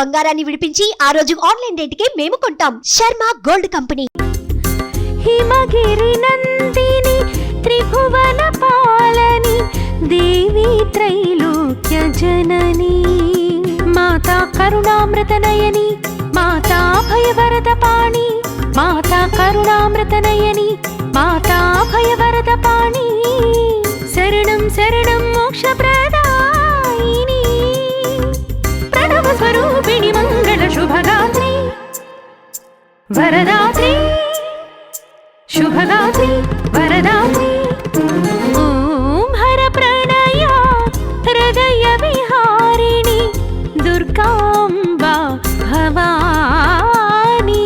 బంగారాన్ని విడిపించి ఆ రోజు ఆన్లైన్ రేటుకే మేము కొంటాం. Sharma gold company. హిమగిరి నందిని త్రిభువన పాలని దేవి త్రైలోక్య జనని మాతా కరుణామృత నయని మాతా భయవరద పాణి మాతా కరుణామృత నయని మాతా భయవరద పాణి శరణం శరణం మోక్షప్రదాయిని ప్రణవ స్వరూపిణి మంగళ శుభగాత్రి వరదాత్రి శుభగాత్రి వరదాత్రి ఓం హర ప్రణయ హృదయ విహారిణి దుర్గాంబా భవాని.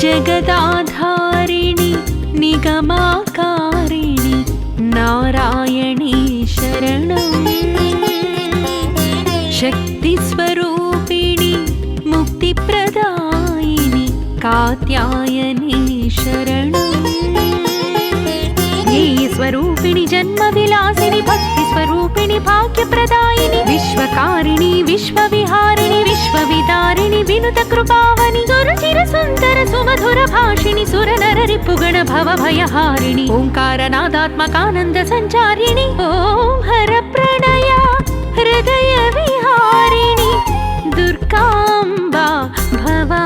జగదాధారిణి నిగమాకారిణి నారాయణీ శరణం శక్తి స్వరూపిణి ముక్తి ప్రదాయిని కాత్యాయని శరణం స్వరూపిణి జన్మ విలాసిని భక్తి స్వరూపిణి భాగ్య ప్రదాయిని విశ్వకారిణి విశ్వవిహారిణి విశ్వవిదారిణి వినుత కృపావని సురచిర సుందర సుమధుర భాషిణి సురనర రిపుగణ భవ భయహారిణి ఓంకారనాదాత్మకానంద సంచారిణి ఓం హర ప్రణయ హృదయ విహారిణి దుర్గాంబా భవాని.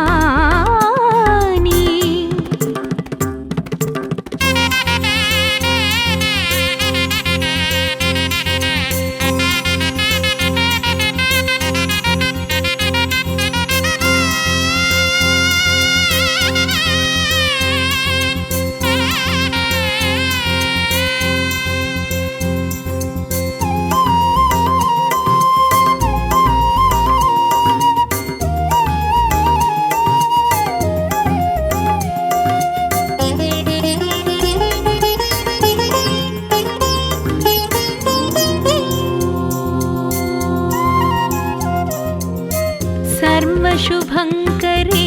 सर्वशुभङ्करे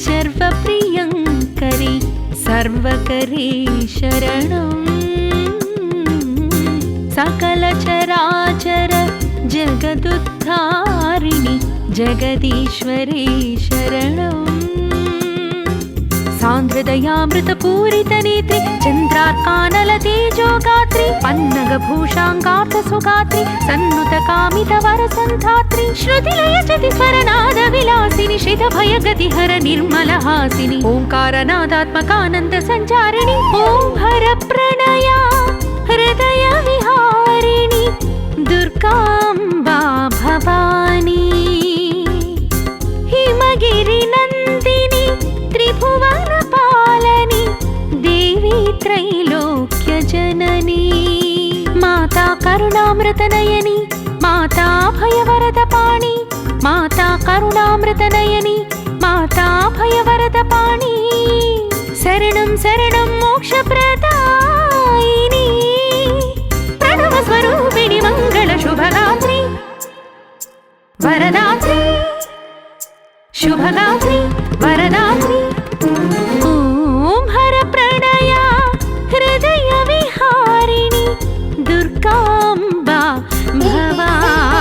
सर्वप्रियङ्करे सर्वकरे शरणं सकलचराचर जगदुद्धारिणि जगदीश्वरे शरणं सान्द्रदयामृतपूरितनेत्रि चन्द्रार्कानलतेजोगात्रि पन्नगभूषाङ्गार्थसुगात्रि सन्नुतकामितवरसन्धात्रि श्रुतिलयचतिस्वरनादविलासिनि श्रितभयगतिहर निर्मलहासिनि ओङ्कारनादात्मकानन्दसञ्चारिणि ॐ हरप्रणया हृदयविहारिणि दुर्गाम्बा भवानी. हिमगिरिनन्दिनि त्रिभुवन पालनि देवी त्रैलोक्य जननी माता करुणामृत नयनी माता भयवरद पाणि माता करुणामृत नयनी माता भयवरद पाणि शरणं शरणं मोक्षप्रदायिनी प्रणव स्वरूपिणि मंगल शुभगात्रि वरदात्रि शुभगात्रि वरदात्रि ओम हर प्रणया हृदय विहारिणि दुर्गाम्बा भवानी.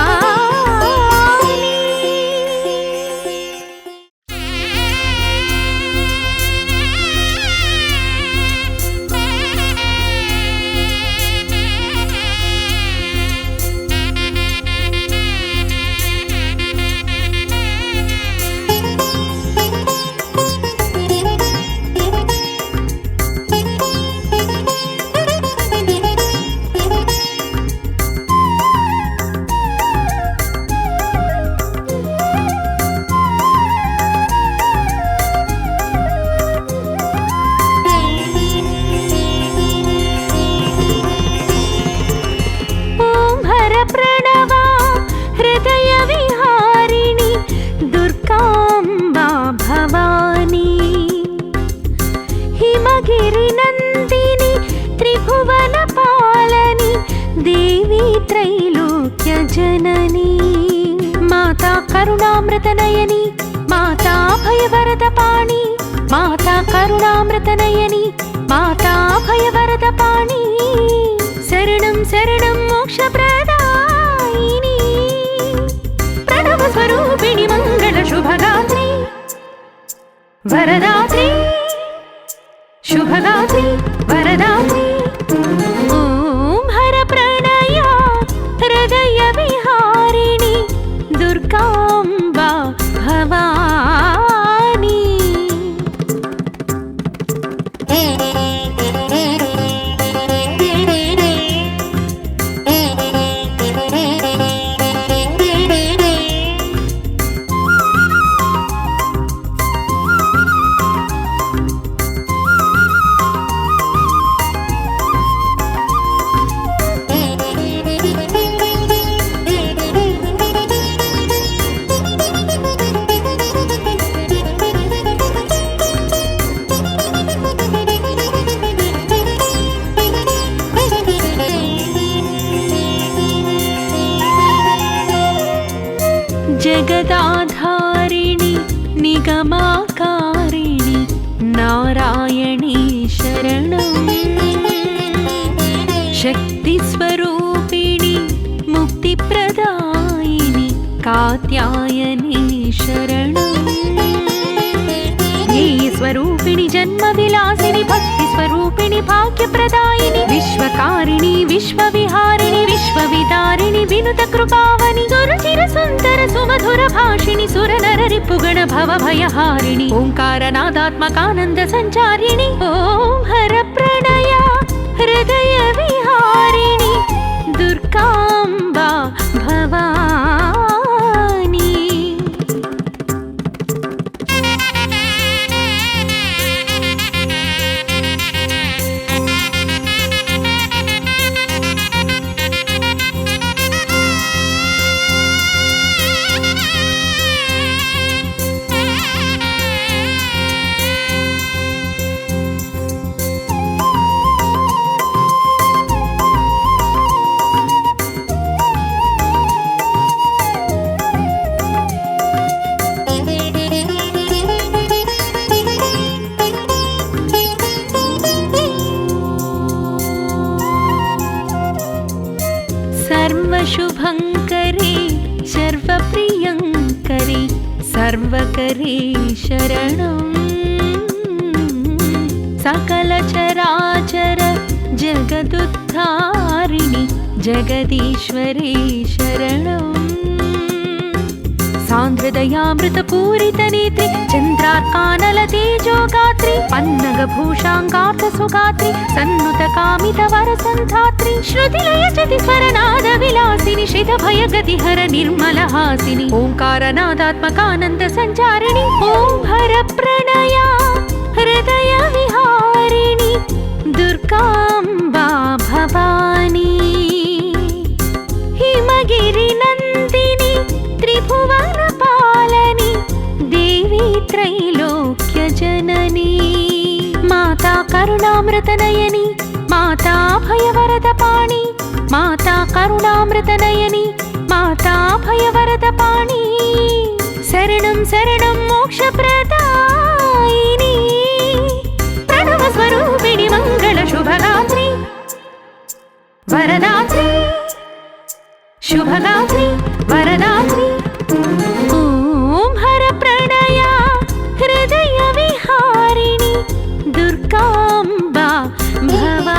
కరుణామృతనయని మాతా భయవరదపాణి మాతా కరుణామృతనయని మాతా భయవరదపాణి శరణం శరణం మోక్షప్రదాయిని ప్రణవ స్వరూపిణి మంగళ శుభగాత్రి వరదాత్రి శుభగాత్రి వరదాత్రి ఓం హర ప్రణయ హృదయ విహారిణి దుర్గాంబా భవాని జగదాధారిణి నిగమాకారిణి నారాయణీ శరణం శక్తి స్వరూపిణి ముక్తిప్రదాయిని కాత్యాయని శరణం స్వరూపిణి జన్మ విలాసిని భక్తి స్వరూపిణి భాగ్యప్రదాయిని విశ్వకారిణి విశ్వవిహారిణి విశ్వవిదారిణి వినుత కృపావని సురుచిర సుందర సుమధుర భాషిణి సురనర రిపుగణ భవ భయహారిణి ఓంకారనాదాత్మకానంద సంచారిణి ఓం హర ప్రణయ హృదయ విహారిణి దుర్గాంబా భవాని सर्वशुभङ्करे सर्वप्रियङ्करे सर्वकरे शरणम् सकलचराचर जगदुद्धारिणि जगदीश्वरे शरणम् सान्द्रदयामृतपूरितनेत्रि चन्द्रार्कानलतेजोगात्रि पन्नगभूषाङ्गार्थसुगात्रि सन्नुतकामितवरसन्धात्रि श्रुतिलयचतिस्वरनादविलासिनि श्रितभयगतिहर निर्मलहासिनि ओङ्कारनादात्मकानन्दसञ्चारिणि ॐ हरप्रणया हृदयविहारिणि दुर्गाम्बा भवानी हिमगिरिनन्दिनि त्रिभुवनपालनि देवी त्रैलोक्यजननी माता करुणामृतनयनि माता भयवरदपाणि माता करुणामृतनयनि माता भयवरदपाणि शरणं शरणं मोक्षप्रदायिनि प्रणवस्वरूपिणि मङ्गलशुभगात्रि वरदात्रि शुभगात्रि वरदात्रि ॐ हर प्रणया हृदय विहारिणि दुर्गाम्बा भवानी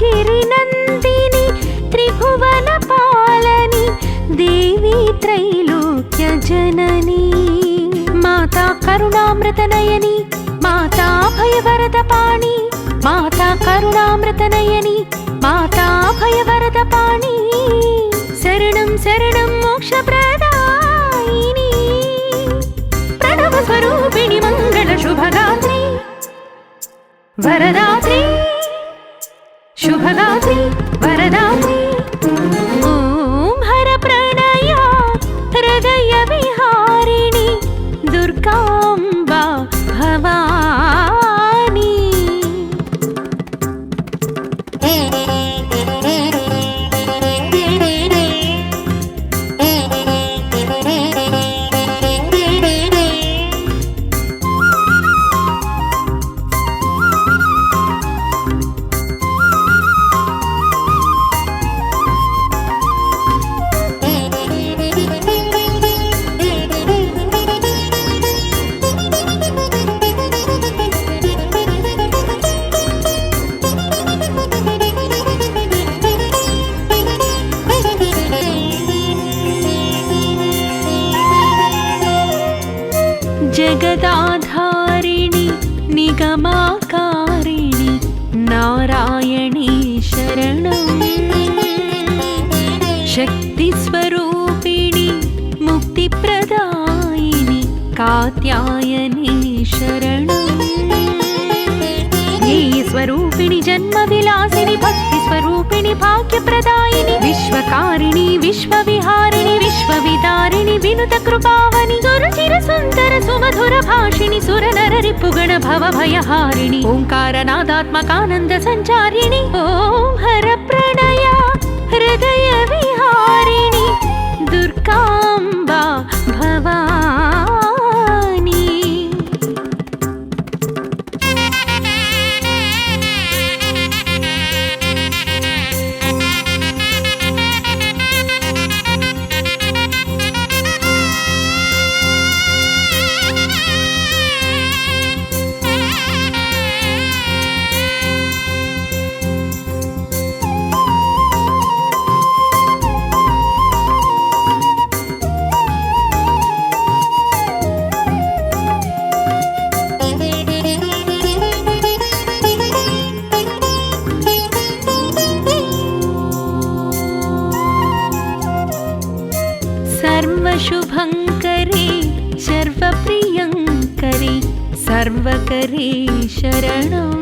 हिमगिरि नन्दिनि त्रिभुवन पालनि देवी त्रैलोक्य जननी माता करुणामृतनयनी माता भयवरदपाणि माता करुणामृतनयनी माता भयवरदपाणि शरणं शरणं मोक्षप्रदायिनी प्रणवस्वरूपिणि मङ्गलशुभगात्री वरदात्री शुभगात्री वरदात्री ॐ हरप्रणया हृदयविहारिणि दुर्गाम्बा भवानी जगदाधारिणि निगमाकारिणि नारायणी शरणं शक्तिस्वरूपिणि मुक्तिप्रदायिनि कात्यायनी शरणं स्वरूपिणि जन्मविलासिनि भक्तिस्वरूपिणि भाग्यप्रदायिनि विश्वकारिणि विश्वविहारिणि विश्वविदारिणि विनुतकृपावनि सुरचिरसुन्दर सुमधुरभाषिणि सुरनररिपुगण भवभयहारिणि ओङ्कारनादात्मकानन्द सञ्चारिणि ॐ हरप्रणया हृदयविहारिणि दुर्गाम्बा भवानी सर्वशुभङ्करे सर्वप्रियङ्करे सर्वकरे शरणं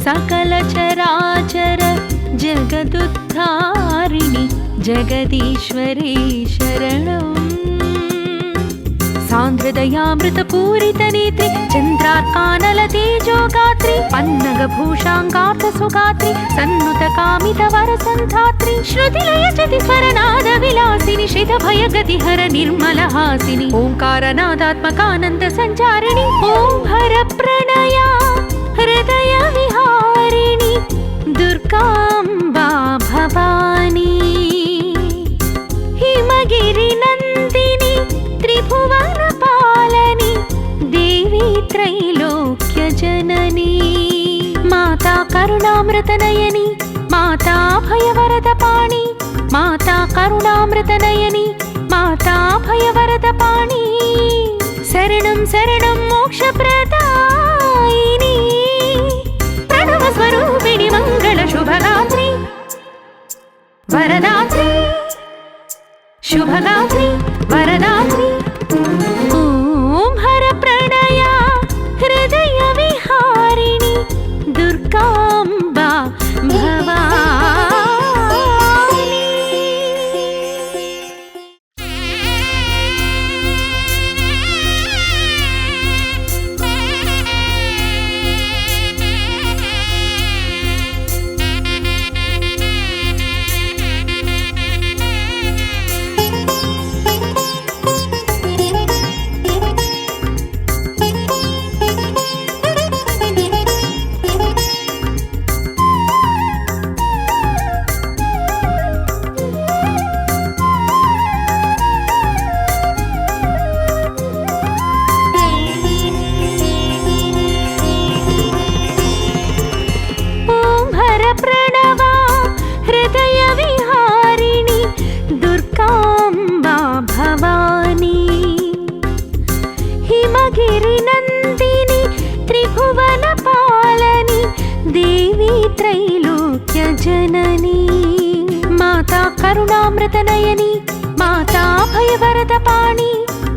सकलचराचर जगदुद्धारिणि जगदीश्वरे शरणं सान्द्रदयामृतपूरितनेत्रि चन्द्रार्कानलतेजोगात्रि पन्नगभूषाङ्गार्थसुगात्रि सन्नुतकामितवरसन्धात्रि श्रुतिलयचतिस्वरनादविलासिनि श्रितभयगतिहर निर्मलहासिनि ओङ्कारनादात्मकानन्दसञ्चारिणि ॐ हरप्रणया हृदयविहारिणि दुर्गाम्बा भवानी हिमगिरिनन्दिनि त्रिभुवनपालनि देवी त्रैलोक्य जननी माता करुणामृतनयनी माता भयवरदपाणि माता करुणामृतनयनी माता भयवरदपाणि शरणं शरणं मोक्षप्रदायिनी प्रणवस्वरूपिणि मङ्गलशुभगात्री वरदात्री शुभगात्री वरदात्री ॐ हरप्रणया हृदयविहारिणि दुर्गाम्बा भवानी जननी माता करुणामृतनयनी माता भयवरदपाणि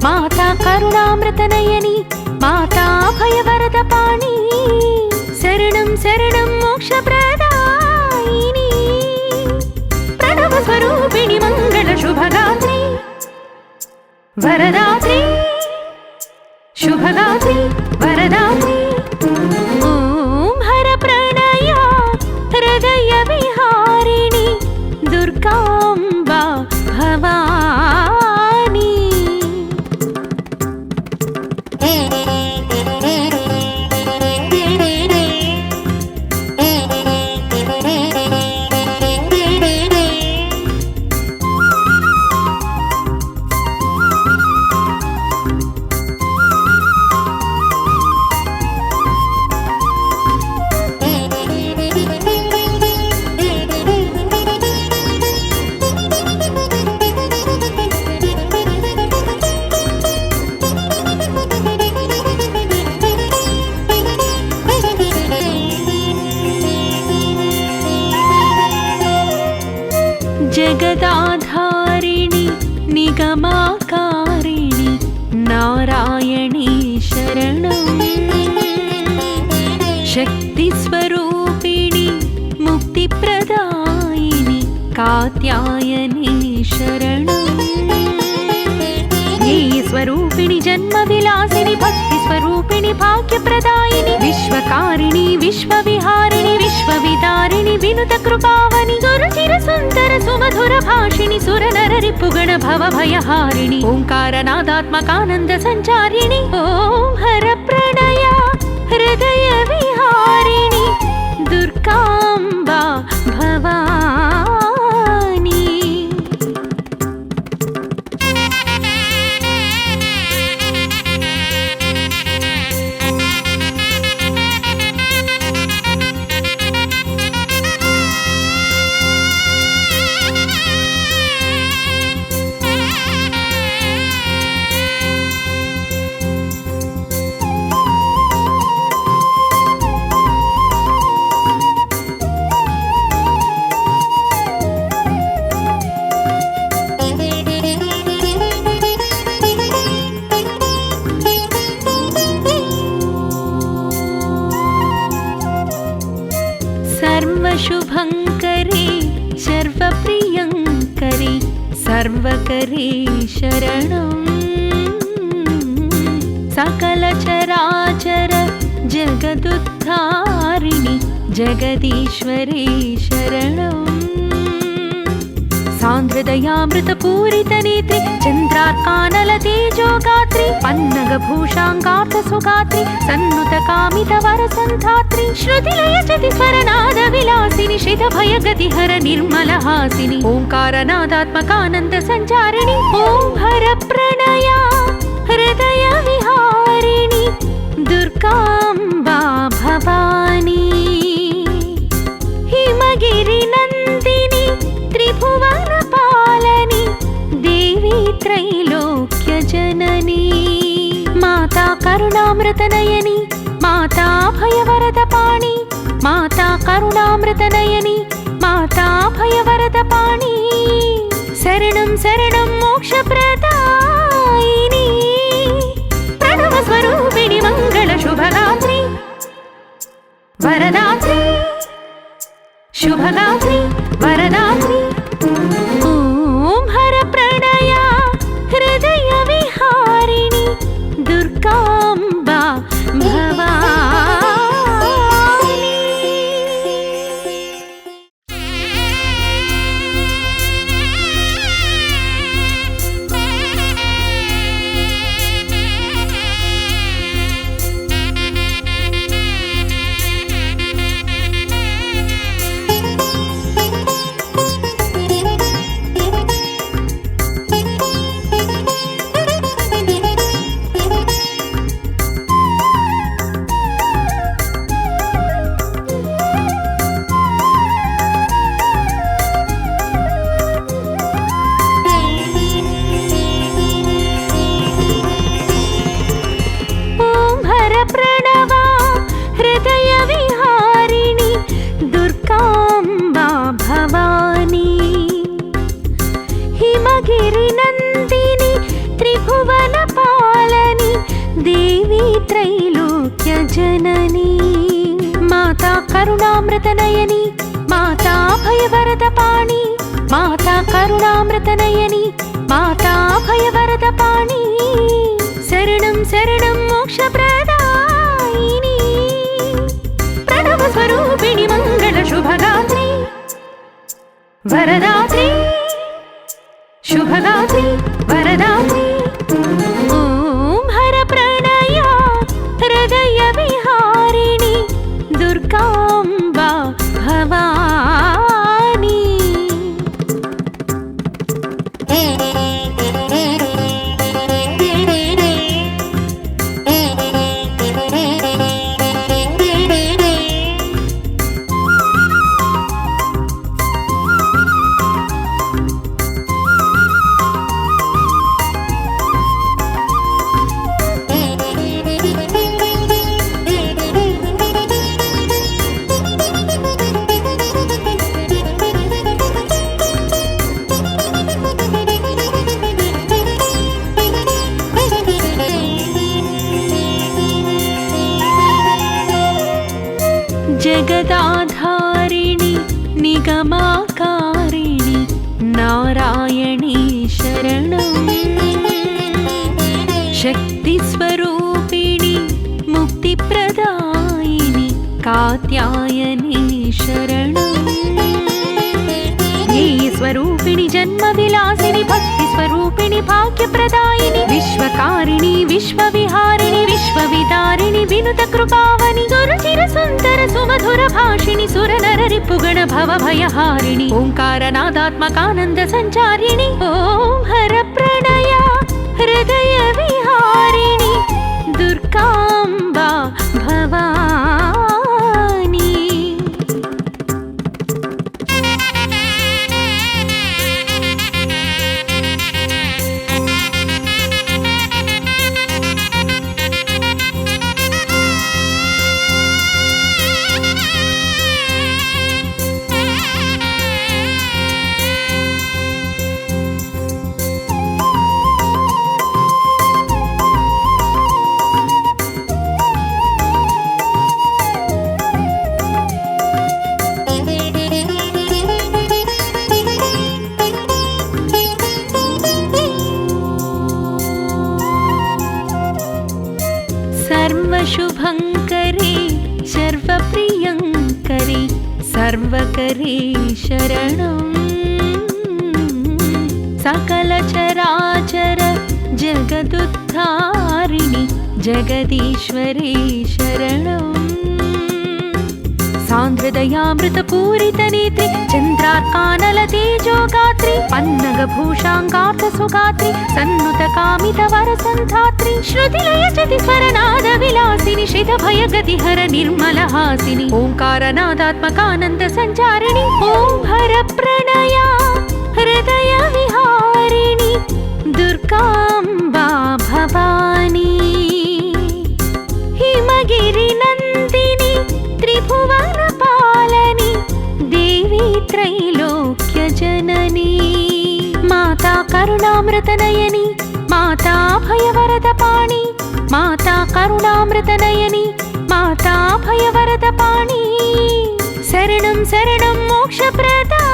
माता करुणामृतनयनी माता भयवरदपाणि शरणं शरणं मोक्षप्रदायिनी प्रणवस्वरूपिणि मङ्गलशुभगात्री वरदात्री शुभगात्री वरदात्री ॐ हरप्रणया हृदयविहारिणि दुर्गाम्बा भवानी जगदाधारिणि निगमाकारिणि नारायणी शरणं शक्तिस्वरूपिणि मुक्तिप्रदायिनि कात्यायनी शरणं ज्ञेयस्वरूपिणि जन्मविलासिनि भक्तिस्वरूपिणि भाग्यप्रदायिनि विश्वकारिणि विश्वविहारिणि विश्वविदारिणि विनुतकृपावनि सुरुचिरसुन्दर सुमधुरभाषिणि सुरनररिपुगण भवभयहारिणि ओङ्कारनादात्मकानन्द सञ्चारिणि ॐ हरप्रणया हृदयविहारिणि दुर्गाम्बा भवानी सर्वशुभङ्करी सर्वप्रियङ्करी सर्वकरी शरणं सकलचराचर जगदुद्धारिणि जगदीश्वरी शरणं सान्द्रदयामृतपूरितनेत्रि चन्द्रार्कानलतेजोगात्रि पन्नगभूषाङ्गार्थसुगात्रि सन्नुतकामितवरसन्धात्रि श्रुतिलयजतिस्वरनादविलासिनि श्रितभयगतिहर निर्मलहासिनि ओङ्कारनादात्मकानन्दसञ्चारिणि ॐ हरप्रणया हृदयविहारिणि दुर्गाम्बा भवानी हिमगिरिनन्दिनि त्रिभुवनपालनि देवी त्रैलोक्यजननी माता करुणामृतनयनी माता भयवरदपाणि माता करुणामृतनयनी माता भयवरदपाणि शरणं शरणं मोक्षप्रदायिनी प्रणवस्वरूपिणि मङ्गलशुभगात्री वरदात्री शुभगात्री वरदात्री ॐ हरप्रणया हृदयविहारिणि दुर्गाम्बा भवानी కరుణామృతనయని మాతా భయవరదపాణి మాతా కరుణామృతనయని మాతా భయవరదపాణి శరణం శరణం మోక్షప్రదాయిని ప్రణవ స్వరూపిణి మంగళ శుభగాత్రి వరదాత్రి శుభగాత్రి వరదాత్రి ఓం హర ప్రణయ హృదయ విహారిణి దుర్గాంబా భవాని జగదాధారిణి నిగమాకారిణి నారాయణీ శరణం శక్తి స్వరూపిణి ముక్తిప్రదాయిని కాత్యాయని శరణం జ్ఞేయ స్వరూపిణి జన్మ విలాసిని భక్తి స్వరూపిణి భాగ్యప్రదాయిని విశ్వకారిణి విశ్వవిహారిణి విశ్వవిదారిణి వినుత కృపావని సురుచిర సుందర సుమధుర భాషిణి సురనర రిపుగణ భవ భయహారిణి ఓంకారనాదాత్మకానంద సంచారిణి ఓం హర ప్రణయ హృదయ విహారిణి దుర్గాంబా భవాని सर्वशुभङ्करे सर्वप्रियङ्करे सर्वकरे शरणम् सकलचराचर जगदुद्धारिणि जगदीश्वरे शरणम् सान्द्रदयामृतपूरितनेत्रि चन्द्रार्कानलतेजोगात्रि पन्नगभूषाङ्गार्थसुगात्रि सन्नुतकामितवरसन्धात्रि श्रुतिलयजति स्वरनादविलासिनि श्रितभयगतिहर निर्मलहासिनि ओङ्कारनादात्मकानन्दसञ्चारिणि ॐ हरप्रणया हृदयविहारिणि दुर्गाम्बा भवानी हिमगिरिनन्दिनि त्रिभुवनपालनि देवी त्रैलोक्यजननी माता करुणामृतनयनि माता भयवरदपाणि माता करुणामृतनयनि माता भयवरदपाणि शरणं शरणं मोक्षप्रदायिनि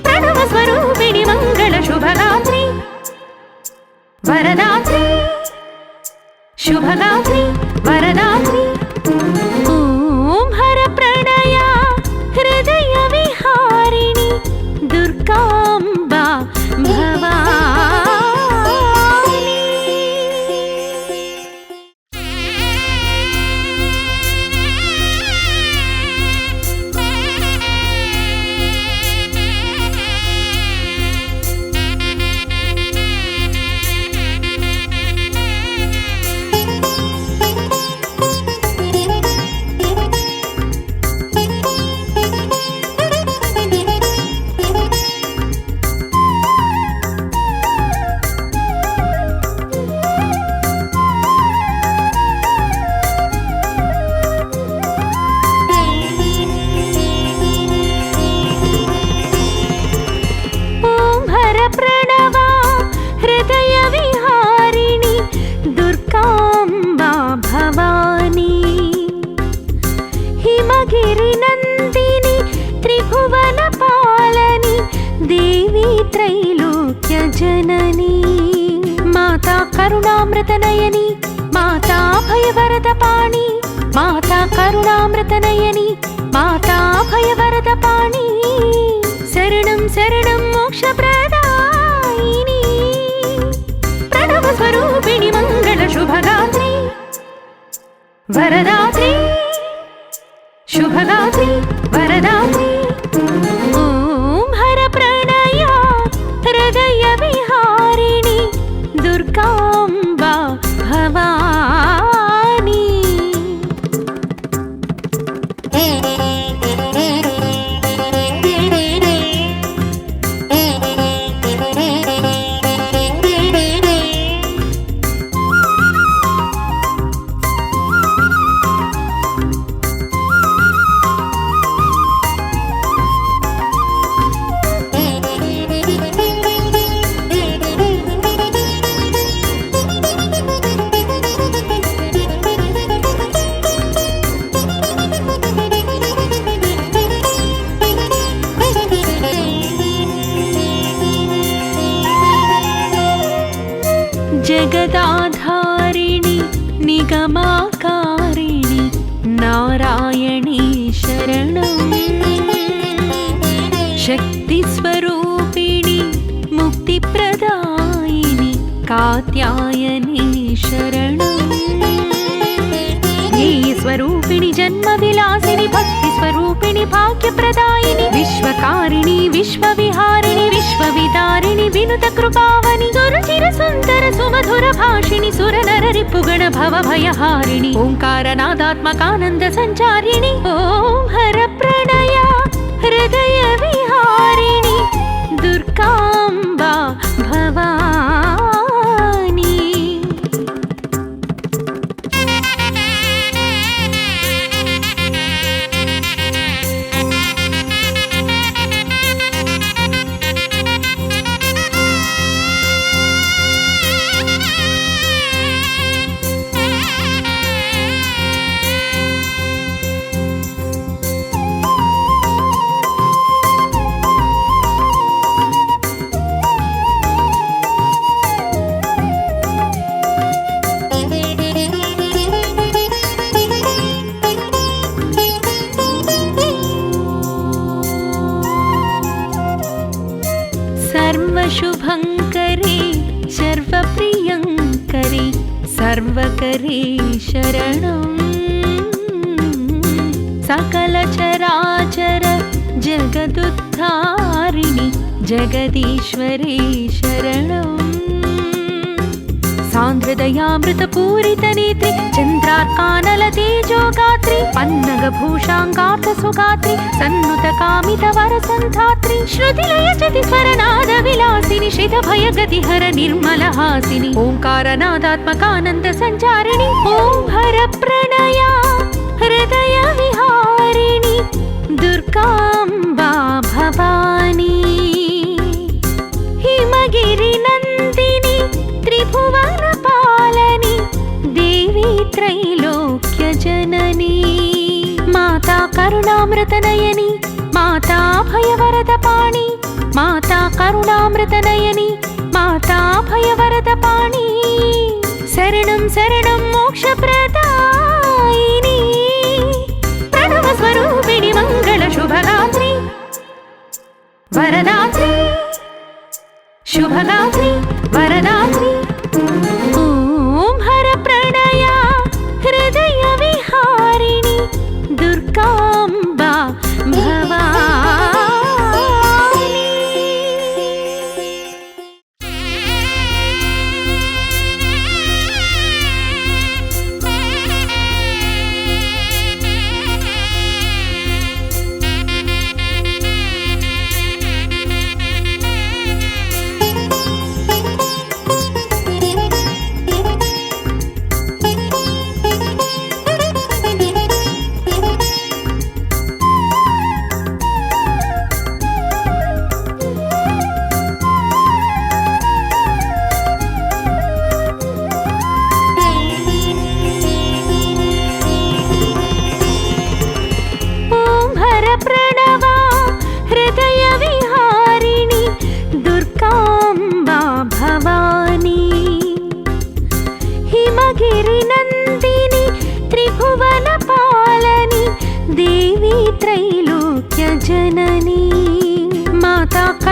प्रणव स्वरूपिणि मंगल शुभगात्रि वरदात्रि शुभगात्रि वरदात्रि ओम हर प्रणय हृदय विहारिणि दुर्गांबा भवानी जननी माता करुणामृतनयनी माता भयवरदपाणि माता करुणामृतनयनी माता भयवरदपाणि शरणं शरणं मोक्षप्रदायिनी प्रणवस्वरूपिणि मङ्गलशुभगात्री वरदात्री शुभगात्री वरदात्री ॐ हरप्रणया हृदयविहारिणि दुर्गाम्बा भवानी जगदाधारिणि निगमाकारिणि नारायणी शरणं शक्तिस्वरूपिणि मुक्तिप्रदायिनि कात्यायनी शरणं ज्ञेयस्वरूपिणि जन्मविलासिनि भक्तिस्वरूपिणि भाग्यप्रदायिनि विश्वकारिणि विश्वविहारिणि विश्वविदारिणि विनुतकृपावनि सुरचिरसुन्दर सुमधुरभाषिणि सुरनररिपुगण भवभयहारिणि ओङ्कारनादात्मकानन्द सञ्चारिणि ॐ हरप्रणया हृदयविहारिणि दुर्गाम्बा भवानी सर्वशुभङ्करे सर्वप्रियङ्करे सर्वकरे शरणं सकलचराचर जगदुद्धारिणि जगदीश्वरे शरणं सान्द्रदयामृतपूरितनेत्रि चन्द्रार्कानलतेजोगात्रि पन्नगभूषाङ्गार्थसुगात्रि सन्नुतकामितवरसन्धात्रि श्रुतिलयचतिस्वरनादविलासिनि श्रितभयगतिहर निर्मलहासिनि ओङ्कारनादात्मकानन्द सञ्चारिणि ॐ हरप्रणया हृदयविहारिणि दुर्गाम्बा भवानी हिमगिरिनन्दिनि त्रिभुवनपालनि देवी त्रैलोक्यजननी माता करुणामृतनयनी माता भयवरदपाणि माता करुणामृतनयनी माता भयवरदपाणि शरणं शरणं मोक्षप्रदायिनी प्रणवस्वरूपिणि मङ्गलशुभगात्री वरदात्री शुभगात्री वरदात्री ॐ हरप्रणया हृदयविहारिणि दुर्गाम्बा भवानी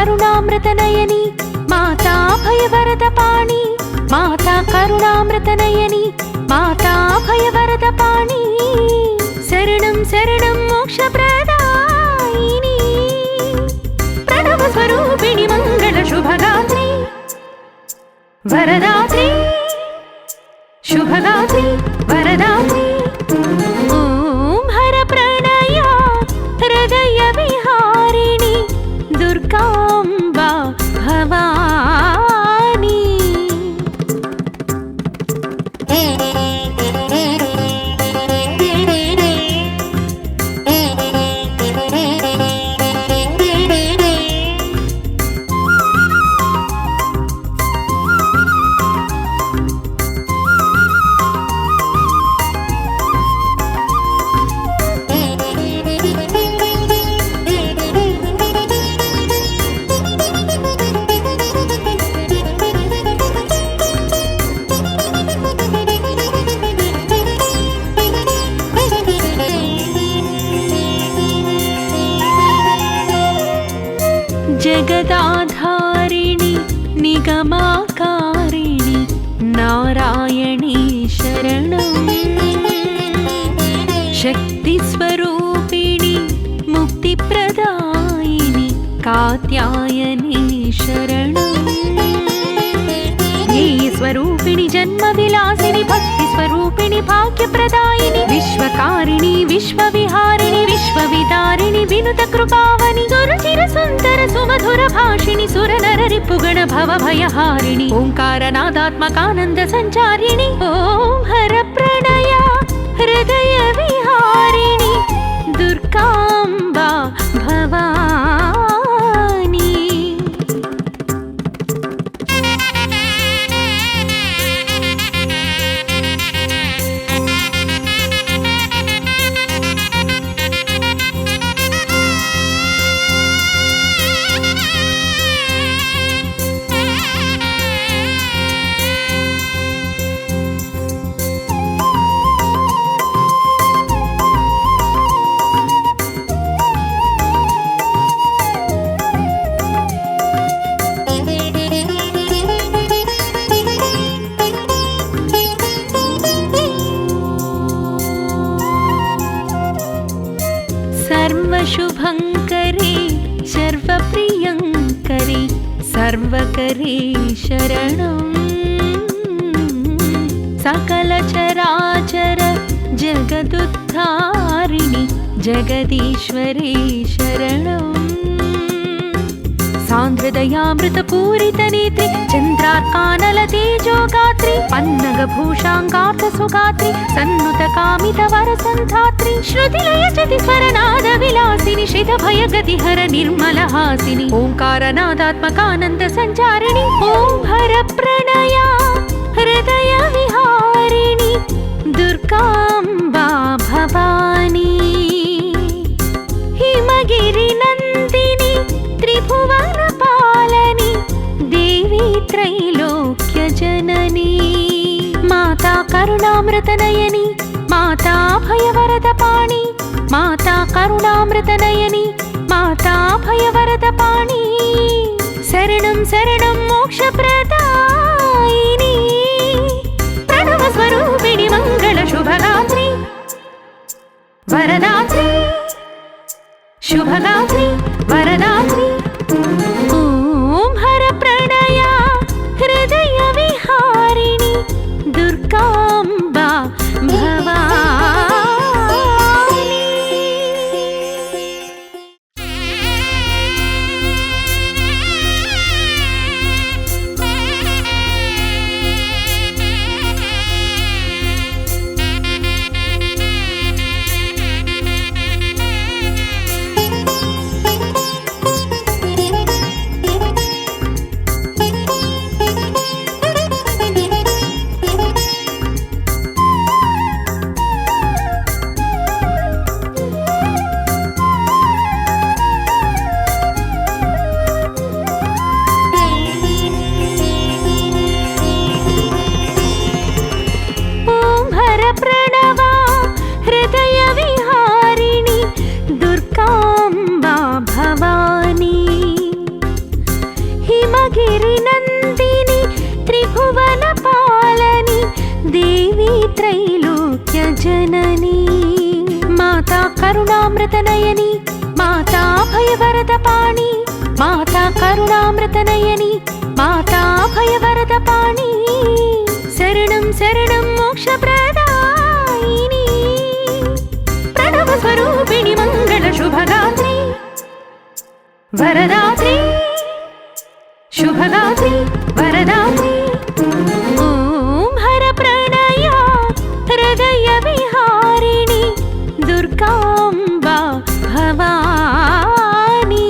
కరుణామృతనయని మాతా భయవరదపాణి మాతా కరుణామృతనయని మాతా భయవరదపాణి శరణం శరణం మోక్షప్రదాయిని ప్రణవ స్వరూపిణి మంగళ శుభగాత్రి వరదాత్రి శుభగాత్రి వరదాత్రి ఓం హర ప్రణయ హృదయ విహారిణి దుర్గాంబా భవాని జగదాధారిణి నిగమాకారిణి నారాయణీ శరణం శక్తి స్వరూపిణి ముక్తిప్రదాయిని కాత్యాయని శరణం జ్ఞేయ స్వరూపిణి జన్మ విలాసిని భక్తి స్వరూపిణి భాగ్యప్రదాయిని విశ్వకారిణి విశ్వవిహారిణి విశ్వవిదారిణి వినుత కృపావని సురుచిర సుందర సుమధుర భాషిణి సురనర రిపుగణ భవ భయహారిణి ఓంకారనాదాత్మకానంద సంచారిణి ఓం హర ప్రణయ హృదయ విహారిణి దుర్గాంబా భవాని सर्वशुभङ्करे सर्वप्रियङ्करे सर्वकरे शरणम् सकलचराचर जगदुद्धारिणि जगदीश्वरे शरणम् सान्द्रदयामृतपूरितनेत्रि चन्द्रार्कानलतेजोगात्रि पन्नगभूषाङ्गार्थसुगात्रि सन्नुतकामितवरसन्धात्रि श्रुतिलयचतिस्वरनादविलासिनि श्रितभयगतिहर निर्मलहासिनि ओङ्कारनादात्मकानन्दसञ्चारिणि ॐ हरप्रणया हृदयविहारिणि दुर्गाम्बा भवानी हिमगिरिनन्दिनि त्रिभुवनपालनि देवी त्रैलोक्यजननी माता करुणामृतनयनि माता भयवरदपाणि माता करुणामृतनयनि माता भयवरदपाणि शरणं शरणं मोक्षप्रदायिनि प्रणव स्वरूपिणि मंगल शुभगात्रि वरदात्रि शुभगात्रि वरदात्रि ओम हर प्रणया हृदय विहारिणि दुर्गांबा भवानी जननी माता करुणामृतनयनी माता भयवरदपाणि माता करुणामृतनयनी माता भयवरदपाणि शरणं शरणं मोक्षप्रदायिनी प्रणवस्वरूपिणि मङ्गलशुभगात्री वरदात्री शुभगात्री वरदात्री ॐ हरप्रणया हृदयविहारिणि दुर्गाम्बा भवानी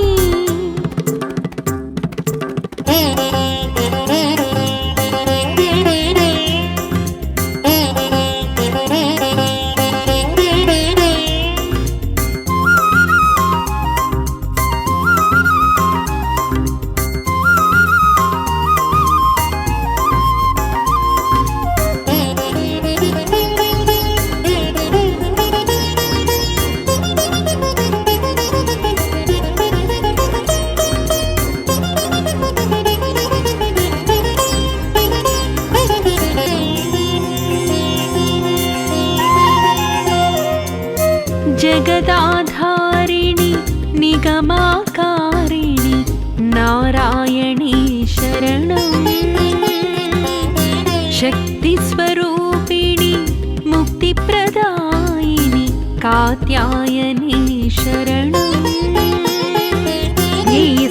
जगदाधारिणि निगमाकारिणि नारायणी शरणं शक्तिस्वरूपिणि मुक्तिप्रदायिनि कात्यायनी शरणं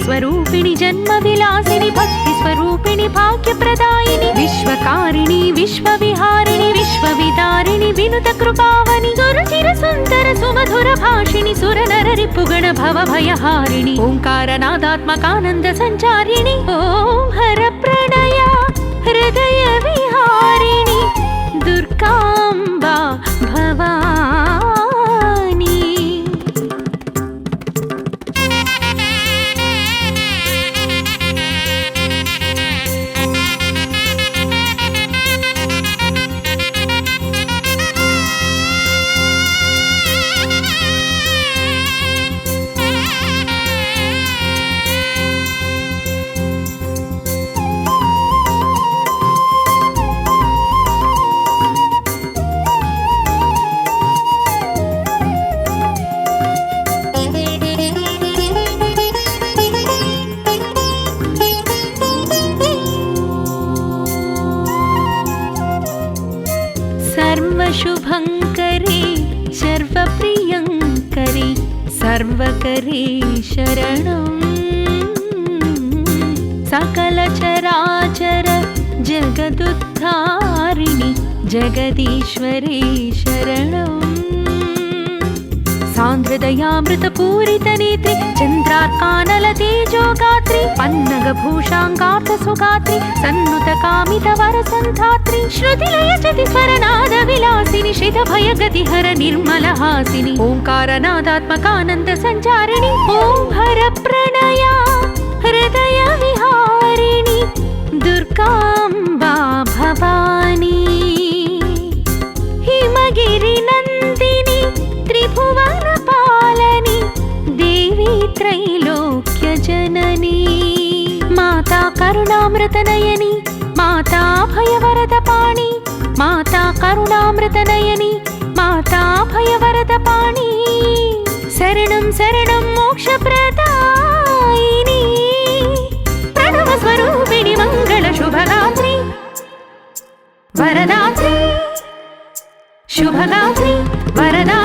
स्वरूपिणि जन्मविलासिनि भक्तिस्वरूपिणि भाग्यप्रदायिनि विश्वकारिणि विश्वविहारिणि विश्वविदारिणि विनुतकृपावनि सुरचिरसुन्दर सुमधुरभाषिणि सुरनररिपुगण भवभयहारिणि ओङ्कारनादात्मकानन्द सञ्चारिणि ॐ हरप्रणया हृदयविहारिणि दुर्गाम्बा भवानी सर्वशुभङ्करे सर्वप्रियङ्करे सर्वकरे शरणं सकलचराचर जगदुद्धारिणि जगदीश्वरे शरणं सान्द्रदयामृतपूरितनेत्रि चन्द्रार्कानलतेजोगात्रि पन्नगभूषाङ्गार्थसुगात्रि सन्नुतकामितवरसन्धात्रि श्रुतिलयचतिस्वरनादविलासिनि श्रितभयगतिहर निर्मलहासिनि ओङ्कारनादात्मकानन्दसञ्चारिणि ॐ हरप्रणया हृदयविहारिणि दुर्गाम्बा भवानी हिमगिरिनन्दिनि त्रिभुवनपालनि देवी त्रैलोक्यजननी माता करुणामृतनयनी माता भयवरदपाणि माता करुणामृतनयनी माता भयवरदपाणि शरणं शरणं मोक्षप्रदायिनी प्रणवस्वरूपिणि मङ्गलशुभगात्री वरदात्री शुभगात्री वरदा